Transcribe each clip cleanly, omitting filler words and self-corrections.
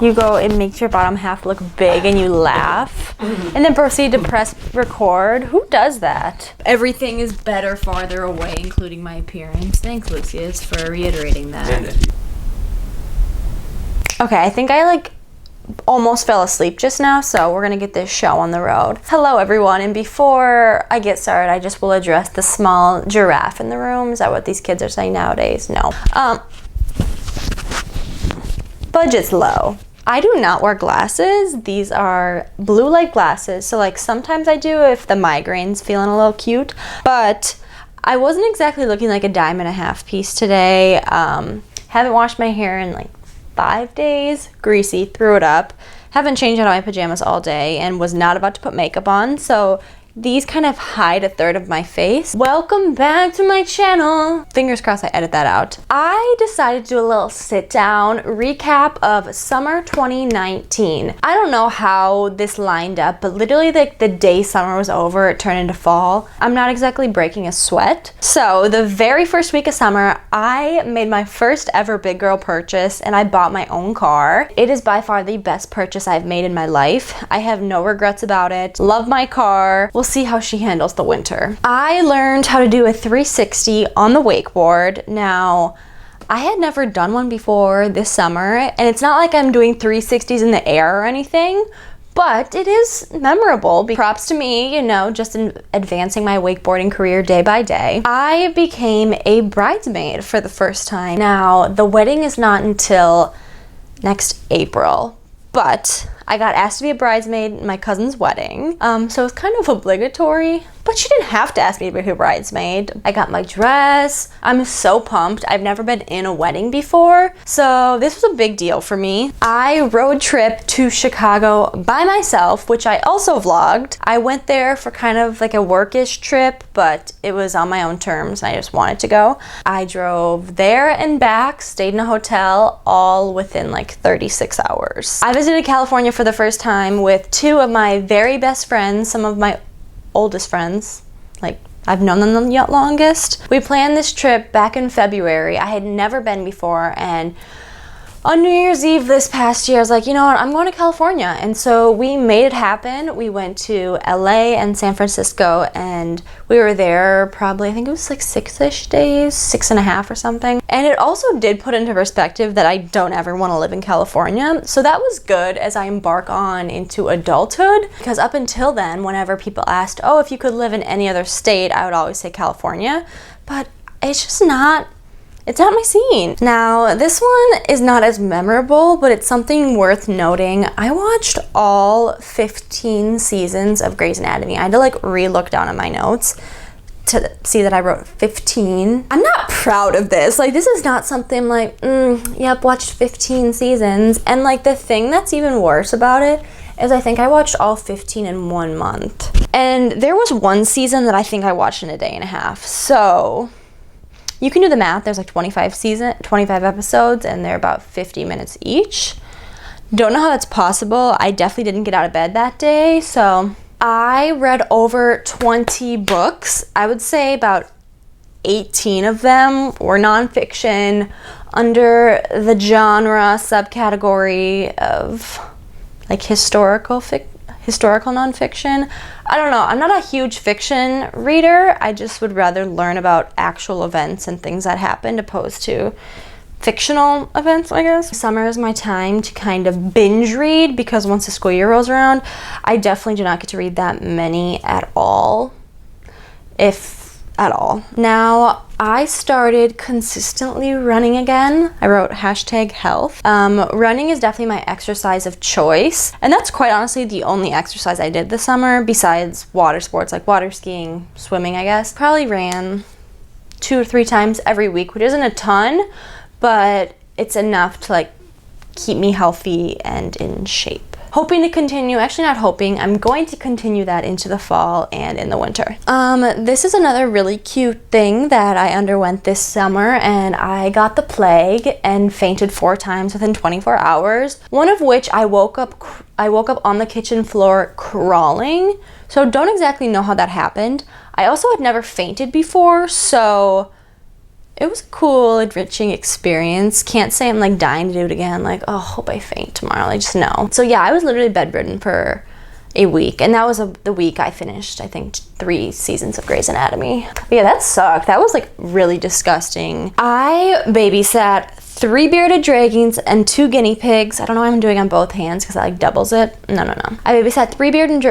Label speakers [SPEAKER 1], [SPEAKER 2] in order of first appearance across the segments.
[SPEAKER 1] you go, it makes your bottom half look big and you laugh and then proceed to press record. Who does that? Everything is better farther away, including my appearance. Thanks, Lucius, for reiterating that. Okay, I think I almost fell asleep just now, so we're gonna get this show on the road. Hello everyone, and before I get started, I just will address the small giraffe in the room. Is that what these kids are saying nowadays? No. Budget's low. I do not wear glasses. These are blue light glasses, so sometimes I do if the migraine's feeling a little cute, but I wasn't exactly looking like a dime and a half piece today. Haven't washed my hair in 5 days, greasy, threw it up, haven't changed out of my pajamas all day, and was not about to put makeup on, so these kind of hide a third of my face. Welcome back to my channel. Fingers crossed I edit that out. I decided to do a little sit down recap of summer 2019. I don't know how this lined up, but literally the day summer was over, it turned into fall. I'm not exactly breaking a sweat. So the very first week of summer, I made my first ever big girl purchase and I bought my own car. It is by far the best purchase I've made in my life. I have no regrets about it. Love my car. We'll see how she handles the winter. I learned how to do a 360 on the wakeboard. Now, I had never done one before this summer, and it's not like I'm doing 360s in the air or anything, but it is memorable. Props to me, just in advancing my wakeboarding career day by day. I became a bridesmaid for the first time. Now, the wedding is not until next April, but I got asked to be a bridesmaid at my cousin's wedding, so it's kind of obligatory, but she didn't have to ask me to be a bridesmaid. I got my dress. I'm so pumped. I've never been in a wedding before, so this was a big deal for me. I road trip to Chicago by myself, which I also vlogged. I went there for kind of a workish trip, but it was on my own terms and I just wanted to go. I drove there and back, stayed in a hotel, all within 36 hours. I visited California for the first time with two of my very best friends, some of my oldest friends. I've known them the longest. We planned this trip back in February. I had never been before, and on New Year's Eve this past year, I was like, you know what, I'm going to California. And so we made it happen. We went to LA and San Francisco, and we were there probably, I think it was 6-ish days, 6.5 or something. And it also did put into perspective that I don't ever want to live in California. So that was good as I embark on into adulthood, because up until then, whenever people asked, oh, if you could live in any other state, I would always say California. But it's just not my scene. Now, this one is not as memorable, but it's something worth noting. I watched all 15 seasons of Grey's Anatomy. I had to re-look down at my notes to see that I wrote 15. I'm not proud of this. This is not something yep, watched 15 seasons. And the thing that's even worse about it is I think I watched all 15 in 1 month. And there was one season that I think I watched in a day and a half. So you can do the math. There's 25 episodes, and they're about 50 minutes each. Don't know how that's possible. I definitely didn't get out of bed that day, so I read over 20 books. I would say about 18 of them were nonfiction under the genre subcategory of historical nonfiction. I don't know. I'm not a huge fiction reader. I just would rather learn about actual events and things that happened opposed to fictional events, I guess. Summer is my time to kind of binge read, because once the school year rolls around, I definitely do not get to read that many at all, if at all. Now, I started consistently running again. I wrote #health. Running is definitely my exercise of choice, and that's quite honestly the only exercise I did this summer besides water sports, like water skiing, swimming, I guess. Probably ran 2 or 3 times every week, which isn't a ton, but it's enough to keep me healthy and in shape. Hoping to continue, actually not hoping, I'm going to continue that into the fall and in the winter. This is another really cute thing that I underwent this summer, and I got the plague and fainted 4 times within 24 hours. One of which I woke up on the kitchen floor crawling, so don't exactly know how that happened. I also had never fainted before, so it was a cool, enriching experience. Can't say I'm like dying to do it again. Like, oh, hope I faint tomorrow. I just know. So yeah, I was literally bedridden for a week, and that was the week I finished, I think, 3 seasons of Grey's Anatomy. But yeah, that sucked. That was like really disgusting. I babysat 3 bearded dragons and 2 guinea pigs. I don't know why I'm doing on both hands because that like doubles it. No. I babysat 3 bearded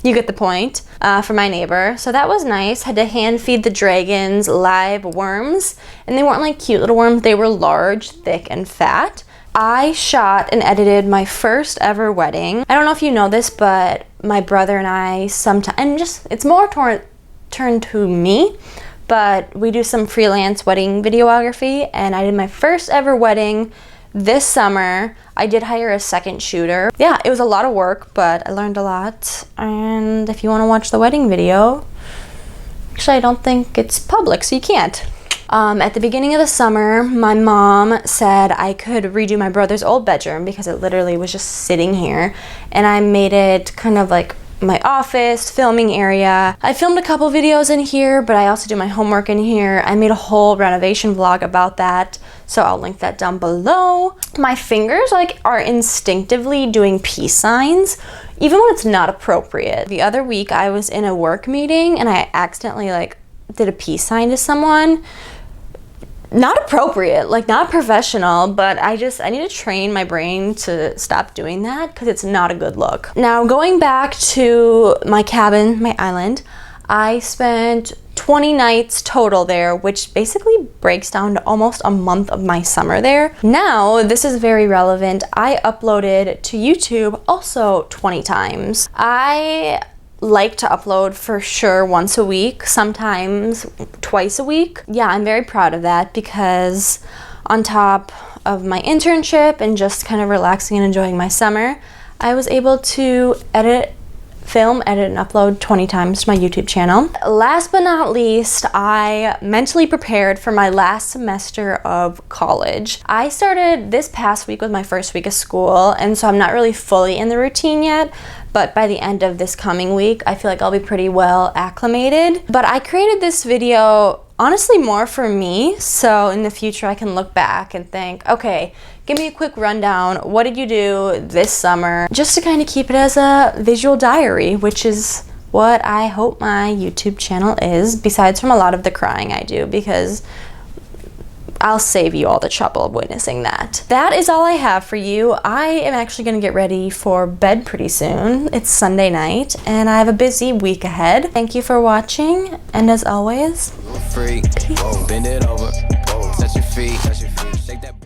[SPEAKER 1] you get the point, for my neighbor. So that was nice. Had to hand feed the dragons live worms, and they weren't like cute little worms. They were large, thick, and fat. I shot and edited my first ever wedding. I don't know if you know this, but my brother and I sometimes, and just, it's more turned to me, but we do some freelance wedding videography, and I did my first ever wedding this summer. I did hire a second shooter. Yeah, it was a lot of work, but I learned a lot. And if you want to watch the wedding video, actually I don't think it's public, so you can't. At the beginning of the summer, my mom said I could redo my brother's old bedroom because it literally was just sitting here, and I made it kind of like my office, filming area. I filmed a couple videos in here, but I also do my homework in here. I made a whole renovation vlog about that, so I'll link that down below. My fingers like are instinctively doing peace signs, even when it's not appropriate. The other week I was in a work meeting and I accidentally like did a peace sign to someone. Not appropriate, like not professional, but I need to train my brain to stop doing that because it's not a good look. Now, going back to my cabin, my island, I spent 20 nights total there, which basically breaks down to almost a month of my summer there. Now, this is very relevant. I uploaded to YouTube also 20 times. I like to upload for sure once a week, sometimes twice a week. Yeah, I'm very proud of that because on top of my internship and just kind of relaxing and enjoying my summer, I was able to film, edit, and upload 20 times to my YouTube channel. Last but not least, I mentally prepared for my last semester of college. I started this past week with my first week of school, and so I'm not really fully in the routine yet, but by the end of this coming week, I feel like I'll be pretty well acclimated. But I created this video honestly more for me, so in the future I can look back and think, okay, give me a quick rundown. What did you do this summer? Just to kind of keep it as a visual diary, which is what I hope my YouTube channel is, besides from a lot of the crying I do, because I'll save you all the trouble of witnessing that. That is all I have for you. I am actually gonna get ready for bed pretty soon. It's Sunday night, and I have a busy week ahead. Thank you for watching, and as always, peace.